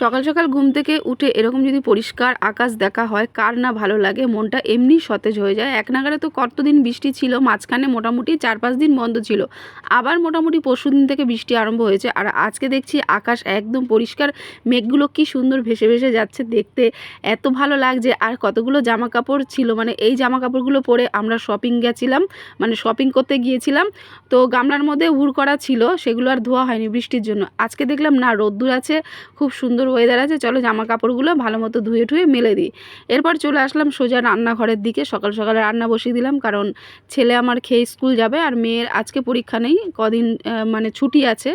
সকাল সকাল ঘুম থেকে উঠে এরকম যদি পরিষ্কার আকাশ দেখা হয় কার না ভালো লাগে, মনটা এমনি সতেজ হয়ে যায়। এক নাগারে তো কতদিন বৃষ্টি ছিল, মাঝখানে মোটামুটি 4-5 দিন বন্ধ ছিল, আবার মোটামুটি পরশুদিন থেকে বৃষ্টি আরম্ভ হয়েছে। আর আজকে দেখছি আকাশ একদম পরিষ্কার, মেঘগুলো কি সুন্দর ভেসে ভেসে যাচ্ছে, দেখতে এত ভালো লাগছে। আর কতগুলো জামা কাপড় ছিল, মানে এই জামা কাপড়গুলো পরে আমরা শপিং গেছিলাম, মানে শপিং করতে গিয়েছিলাম, তো গামলার মধ্যে উড় করা ছিল, সেগুলো আর ধোয়া হয়নি বৃষ্টির জন্য। আজকে দেখলাম না, রোদ্দুর আছে, খুব সুন্দর ওয়েদার আছে, চলো জামা কাপড়গুলো ভালো মতো ধুয়ে ঠুয়ে মেলে দিই। এরপর চলে আসলাম সোজা রান্নাঘরের দিকে। সকাল সকালে রান্না বসিয়ে দিলাম, কারণ ছেলে আমার খেয়ে স্কুল যাবে, আর মেয়ের আজকে পরীক্ষা নেই, কদিন মানে ছুটি আছে,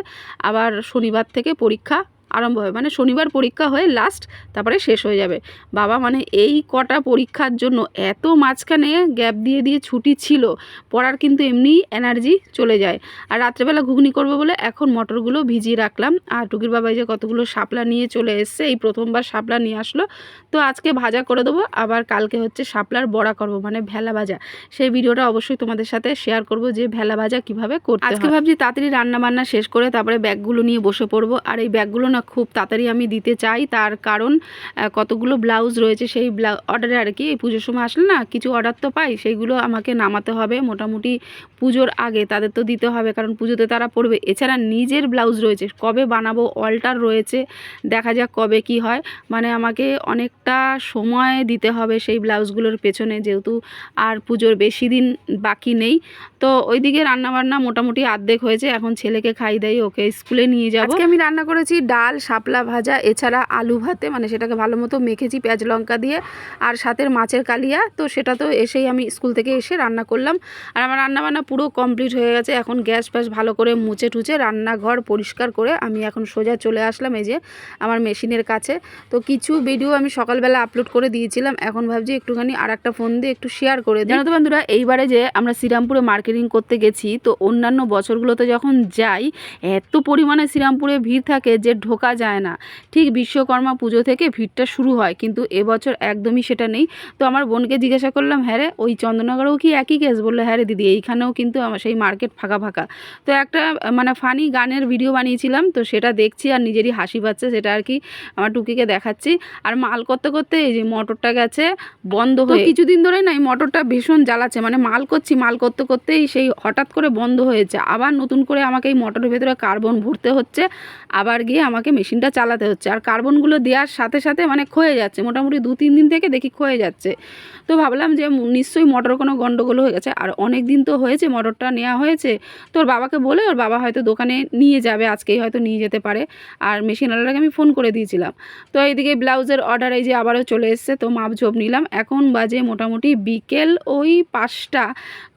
আবার শনিবার থেকে পরীক্ষা আরম্ভ হবে, মানে শনিবার পরীক্ষা হয়ে লাস্ট, তারপরে শেষ হয়ে যাবে। বাবা মানে এই কটা পরীক্ষার জন্য এত মাঝখানে গ্যাপ দিয়ে দিয়ে ছুটি ছিল, পড়ার কিন্তু এমনি এনার্জি চলে যায়। আর রাত্রেবেলা ঘুগনি করবো বলে এখন মটরগুলো ভিজিয়ে রাখলাম। আর টুকির বাবা যে কতগুলো শাপলা নিয়ে চলে এসছে, এই প্রথমবার শাপলা নিয়ে আসলো, তো আজকে ভাজা করে দেবো, আবার কালকে হচ্ছে শাপলার বড়া করব, মানে ভেলা ভাজা। সেই ভিডিওটা অবশ্যই তোমাদের সাথে শেয়ার করব যে ভেলা ভাজা কীভাবে করতে হয়। আজকে ভাবছি তাড়াতাড়ি রান্না বান্না শেষ করে তারপরে ব্যাগগুলো নিয়ে বসে পড়বো। আর এই ব্যাগগুলো না খুব তাড়াতাড়ি আমি দিতে চাই, তার কারণ কতগুলো ব্লাউজ রয়েছে সেই অর্ডারে আর কি, এই পুজোর সময় আসলে না কিছু অর্ডার তো পাই, সেইগুলো আমাকে নামাতে হবে মোটামুটি পুজোর আগে, তাদের তো দিতে হবে কারণ পুজোতে তারা পড়বে। এছাড়া নিজের ব্লাউজ রয়েছে, কবে বানাবো, অল্টার রয়েছে, দেখা যাক কবে কি হয়। মানে আমাকে অনেকটা সময় দিতে হবে সেই ব্লাউজগুলোর পেছনে, যেহেতু আর পুজোর বেশি দিন বাকি নেই। তো ওইদিকে রান্নাবান্না মোটামুটি অর্ধেক হয়েছে, এখন ছেলেকে খাই দেই, ওকে স্কুলে নিয়ে যাবো। আজকে আমি রান্না করেছি ডাল, শাপলা ভাজা, এছাড়া আলু ভাতে, মানে সেটাকে ভালো মতো মেখেছি পেঁয়াজ লঙ্কা দিয়ে, আর সাথে মাছের কালিয়া, তো সেটা তো এসেই আমি স্কুল থেকে এসে রান্না করলাম। আর আমার রান্নাবান্না পুরো কমপ্লিট হয়ে গেছে। এখন গ্যাস ফ্যাস ভালো করে মুছে টুচে রান্নাঘর পরিষ্কার করে আমি এখন সোজা চলে আসলাম এই যে আমার মেশিনের কাছে। তো কিছু ভিডিও আমি সকালবেলা আপলোড করে দিয়েছিলাম, এখন ভাবছি একটুখানি আর একটা ফোন দিয়ে একটু শেয়ার করে দিই। জানো তো বন্ধুরা, এইবারে যে আমরা শ্রীরামপুরে মার্কেটিং করতে গেছি, তো অন্যান্য বছরগুলোতে যখন যাই এত পরিমাণে শ্রীরামপুরে ভিড় থাকে যে ঢোকা যায় না। ঠিক বিশ্বকর্মা পুজো থেকে ভিড়টা শুরু হয়, কিন্তু এবছর একদমই সেটা নেই। তো আমার বোনকে জিজ্ঞাসা করলাম, হ্যাঁ রে ওই চন্দননগরেও কি একই কেস? বললো হ্যাঁ রে দিদি, এইখানেও কিন্তু আমার সেই মার্কেট ফাঁকা ফাঁকা। তো একটা মানে ফানি গানের ভিডিও বানিয়েছিলাম, তো সেটা দেখছি আর নিজেরই হাসি পাচ্ছে, সেটা আর কি আমার টুকিকে দেখাচ্ছি। আর মাল করতে করতে এই যে মোটরটা গেছে বন্ধ হয়ে, কিছুদিন ধরে না এই মোটরটা ভীষণ জ্বালাচ্ছে, মানে মাল করছি, মাল করতে করতেই সেই হঠাৎ করে বন্ধ হয়েছে, আবার নতুন করে আমাকে এই মোটরের ভেতরে কার্বন ভরতে হচ্ছে, আবার গিয়ে আমাকে মেশিনটা চালাতে হচ্ছে। আর কার্বনগুলো দেওয়ার সাথে সাথে মানে ক্ষয়ে যাচ্ছে, মোটামুটি 2-3 দিন থেকে দেখি ক্ষয়ে যাচ্ছে। তো ভাবলাম যে নিশ্চয়ই মোটর কোনো গন্ডগোল হয়ে গেছে, আর অনেক দিন তো হয়েছে মোটরটা নেওয়া হয়েছে, তো ওর বাবাকে বলে ওর বাবা হয়তো দোকানে নিয়ে যাবে, আজকেই হয়তো নিয়ে যেতে পারে। আর মেশিনওয়ালাকে আমি ফোন করে দিয়েছিলাম। তো এইদিকে ব্লাউজের অর্ডার এই যে আবারও চলে এসছে, তো মাপ ঝোপ নিলাম। এখন বাজে মোটামুটি বিকেল ওই 5টা।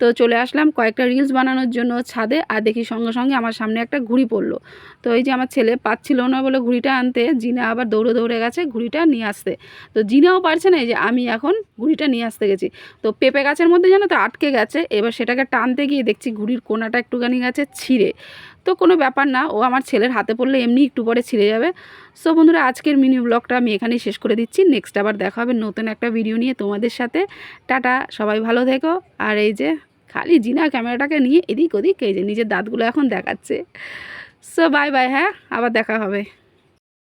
তো চলে আসলাম কয়েকটা রিলস বানানোর জন্য ছাদে, আর দেখি সঙ্গে সঙ্গে আমার সামনে একটা ঘুড়ি পড়লো। তো এই যে আমার ছেলে পাচ্ছিল না বলে ঘুড়িটা আনতে, জিনা আবার দৌড়ে দৌড়ে গেছে ঘুড়িটা নিয়ে আসতে। তো জিনাও পারছে না, এই যে আমি এখন ঘুড়িটা নিয়ে আসতে গেছি, তো পেঁপে গাছের মধ্যে জানো তো আটকে গেছে। এবার সেটাকে টানতে গিয়ে দেখছি ঘুড়ির কোনাটা একটুখানি গেছে ছিঁড়ে। তো কোনো ব্যাপার না, ও আমার ছেলের হাতে পড়লে এমনি একটু পরে ছিঁড়ে যাবে। সো বন্ধুরা, আজকের মিনি ব্লগটা আমি এখানেই শেষ করে দিচ্ছি। নেক্সট আবার দেখা হবে নতুন একটা ভিডিও নিয়ে তোমাদের সাথে। টাটা, সবাই ভালো থেকো। আর এই যে খালি জিনা ক্যামেরাটাকে নিয়ে এদিক ওদিক, এই যে নিজের দাঁতগুলো এখন দেখাচ্ছে। সো বাই বাই, হ্যাঁ আবার দেখা হবে।